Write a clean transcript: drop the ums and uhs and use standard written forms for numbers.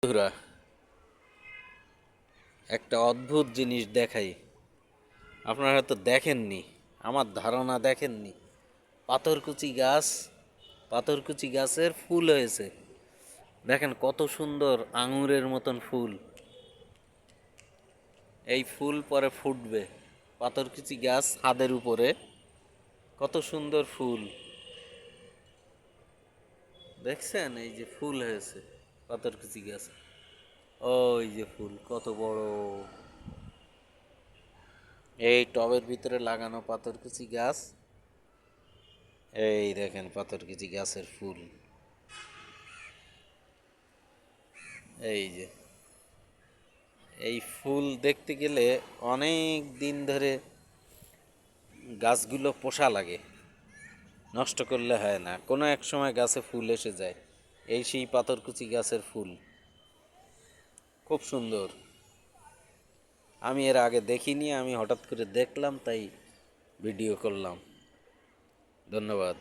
বন্ধুরা, একটা অদ্ভুত জিনিস দেখাই। আপনারা হয়তো দেখেননি, আমার ধারণা দেখেননি। পাথরকুচি গাছ, পাথরকুচি গাছের ফুল হয়েছে। দেখেন কত সুন্দর আঙুরের মতন ফুল। এই ফুল পরে ফুটবে। পাথরকুচি গাছ ছাদের উপরে, কত সুন্দর ফুল দেখছেন? এই যে ফুল হয়েছে পাথরকুচি গাছ। ওই যে ফুল কত বড়! এই টবের ভিতরে লাগানো পাথরকুচি গাছ। এই দেখেন পাথরকুচি গাছের ফুল। এই যে এই ফুল দেখতে গেলে অনেক দিন ধরে গাছগুলো পোষা লাগে, নষ্ট করলে হয় না। কোনো এক সময় গাছে ফুল এসে যায়। এই সেই পাথরকুচি গাছের ফুল, খুব সুন্দর। আমি এর আগে দেখিনি, আমি হঠাৎ করে দেখলাম, তাই ভিডিও করলাম। ধন্যবাদ।